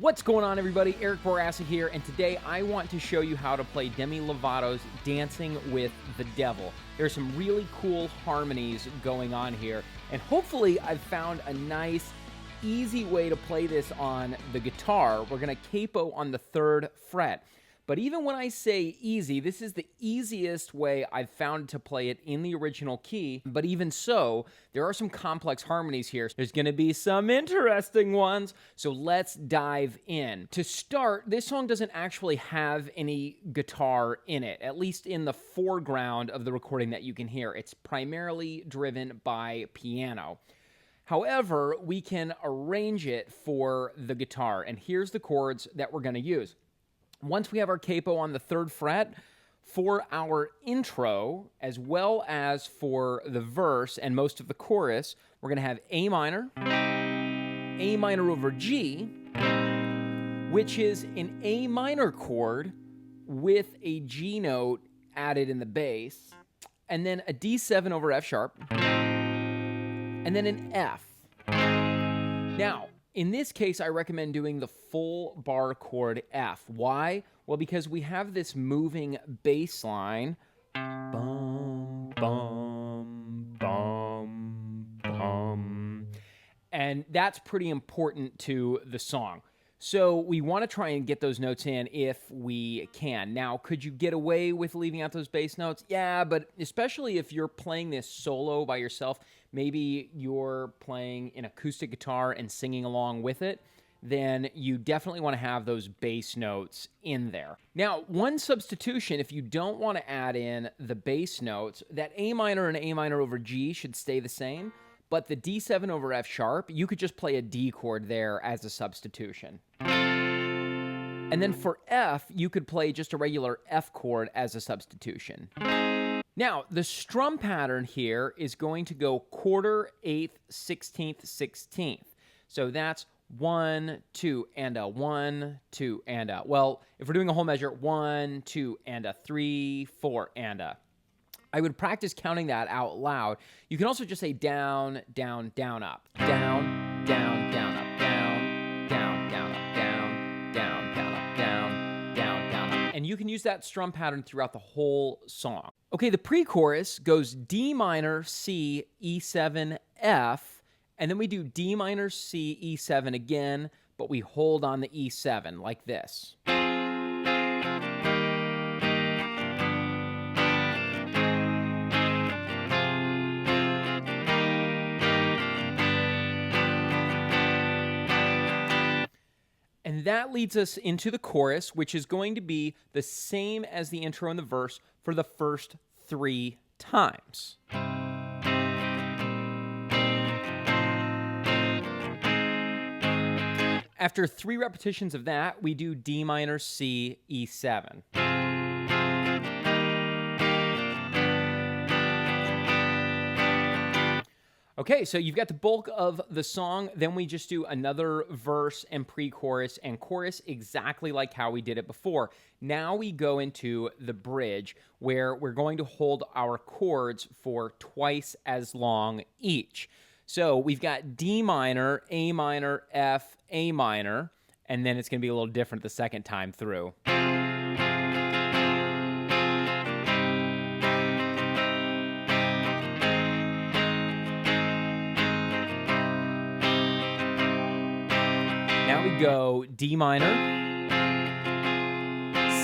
What's going on, everybody? Eric Borassa here, and today I want to show you how to play Demi Lovato's Dancing with the Devil. There's some really cool harmonies going on here, and hopefully I've found a nice, easy way to play this on the guitar. We're going to capo on the 3rd fret. But even when I say easy, this is the easiest way I've found to play it in the original key. But even so, there are some complex harmonies here. There's going to be some interesting ones. So let's dive in. To start, this song doesn't actually have any guitar in it, at least in the foreground of the recording that you can hear. It's primarily driven by piano. However, we can arrange it for the guitar. And here's the chords that we're going to use. Once we have our capo on the 3rd fret, for our intro, as well as for the verse and most of the chorus, we're going to have A minor over G, which is an A minor chord with a G note added in the bass, and then a D7 over F sharp, and then an F. Now, in this case, I recommend doing the full bar chord F. Why? Well, because we have this moving bass line. Bum, bum, bum, bum. And that's pretty important to the song. So we want to try and get those notes in if we can. Now, could you get away with leaving out those bass notes? Yeah, but especially if you're playing this solo by yourself, maybe you're playing an acoustic guitar and singing along with it, then you definitely want to have those bass notes in there. Now, one substitution, if you don't want to add in the bass notes, that A minor and A minor over G should stay the same, but the D7 over F sharp, you could just play a D chord there as a substitution. And then for F, you could play just a regular F chord as a substitution. Now, the strum pattern here is going to go quarter, 8th, 16th, 16th. So that's 1, 2, and a 1, 2, and a. Well, if we're doing a whole measure, 1, 2, and a 3, 4, and a. I would practice counting that out loud. You can also just say down, down, down, up. Down, down, down, up. Down, down, down, up. Down, down, down, up. Down, down, down, up. And you can use that strum pattern throughout the whole song. Okay, the pre-chorus goes D minor, C, E7, F, and then we do D minor, C, E7 again, but we hold on the E7 like this. And that leads us into the chorus, which is going to be the same as the intro and the verse for the first 3 times. After 3 repetitions of that, we do D minor, C, E7. Okay, so you've got the bulk of the song, then we just do another verse and pre-chorus and chorus exactly like how we did it before. Now we go into the bridge where we're going to hold our chords for twice as long each. So we've got D minor, A minor, F, A minor, and then it's going to be a little different the second time through. Now we go D minor,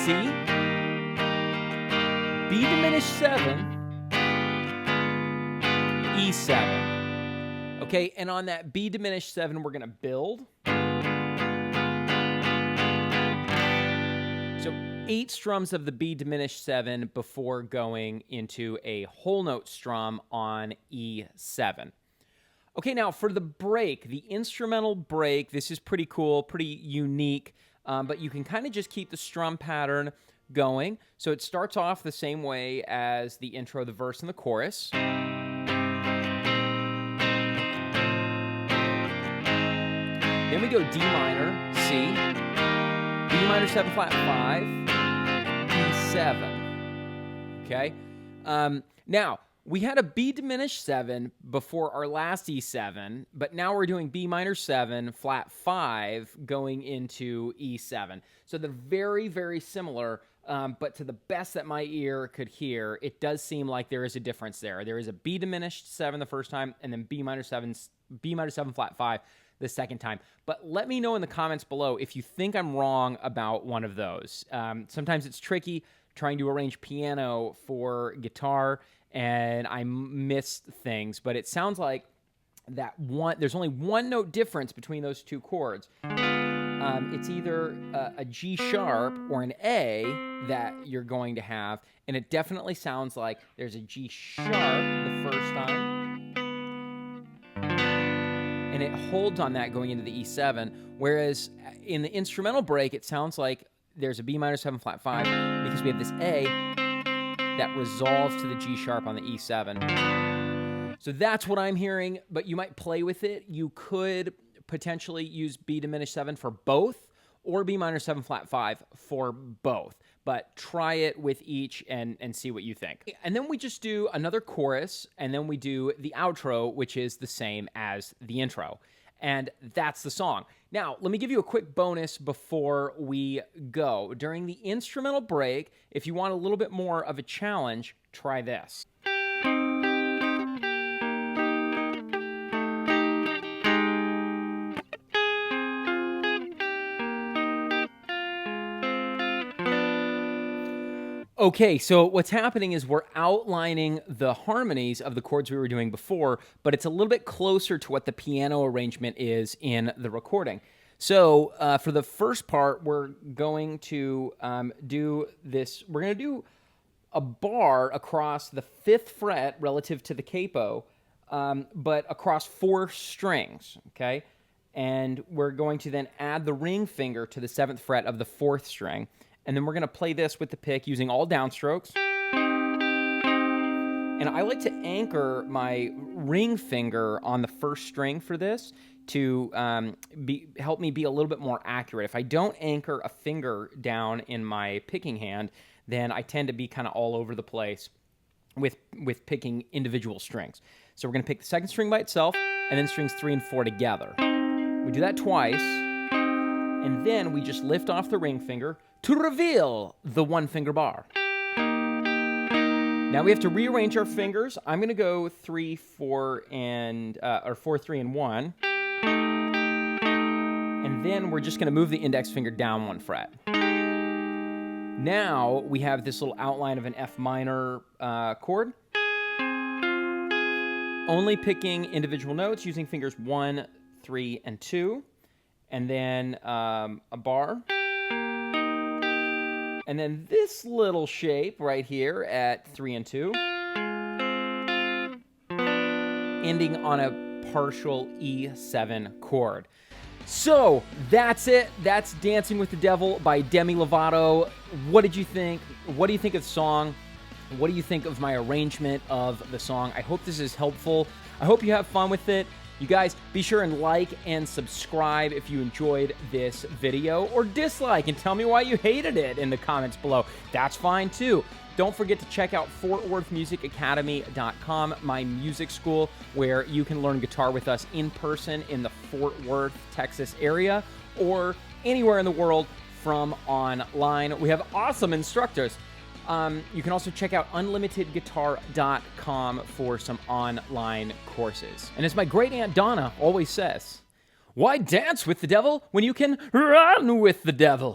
C, B diminished 7, E7. Okay, and on that B diminished 7, we're going to build. So 8 strums of the B diminished 7 before going into a whole note strum on E7. Okay, now for the break, the instrumental break, this is pretty cool, pretty unique, but you can kind of just keep the strum pattern going. So it starts off the same way as the intro, the verse, and the chorus. Then we go D minor, C, B minor 7 flat 5, E7. Okay? Now, We had a B diminished 7 before our last E7, but now we're doing B minor 7, flat 5, going into E7. So they're very, very similar, but to the best that my ear could hear, it does seem like there is a difference there. There is a B diminished 7 the first time, and then B minor 7 flat 5 the second time. But let me know in the comments below if you think I'm wrong about one of those. Sometimes it's tricky trying to arrange piano for guitar, and I missed things, but it sounds like there's only one note difference between those two chords. It's either a G sharp or an A that you're going to have, and it definitely sounds like there's a G sharp the first time, and it holds on that going into the E7, whereas in the instrumental break, it sounds like there's a B minor 7 flat 5 because we have this A that resolves to the G sharp on the E7. So that's what I'm hearing, but you might play with it. You could potentially use B diminished 7 for both or B minor 7 flat 5 for both, but try it with each and see what you think. And then we just do another chorus, and then we do the outro, which is the same as the intro. And that's the song. Now, let me give you a quick bonus before we go. During the instrumental break, if you want a little bit more of a challenge, try this. Okay, so what's happening is we're outlining the harmonies of the chords we were doing before, but it's a little bit closer to what the piano arrangement is in the recording. So for the first part, we're going to do this. We're going to do a bar across the 5th fret relative to the capo, but across 4 strings, okay? And we're going to then add the ring finger to the 7th fret of the 4th string. And then we're going to play this with the pick using all downstrokes. And I like to anchor my ring finger on the 1st string for this to help me be a little bit more accurate. If I don't anchor a finger down in my picking hand, then I tend to be kind of all over the place with picking individual strings. So we're going to pick the 2nd string by itself, and then strings 3 and 4 together. We do that twice, and then we just lift off the ring finger to reveal the 1-finger bar. Now we have to rearrange our fingers. I'm going to go 3, 4, and 4, 3, and 1. And then we're just going to move the index finger down 1 fret. Now we have this little outline of an F minor chord. Only picking individual notes using fingers 1, 3, and 2. And then a bar. And then this little shape right here at 3 and 2, ending on a partial E7 chord. So that's it. That's Dancing with the Devil by Demi Lovato. What did you think? What do you think of the song? What do you think of my arrangement of the song? I hope this is helpful. I hope you have fun with it. You guys, be sure and like and subscribe if you enjoyed this video, or dislike and tell me why you hated it in the comments below. That's fine too. Don't forget to check out FortWorthMusicAcademy.com, my music school, where you can learn guitar with us in person in the Fort Worth, Texas area, or anywhere in the world from online. We have awesome instructors. You can also check out unlimitedguitar.com for some online courses. And as my great Aunt Donna always says, why dance with the devil when you can run with the devil?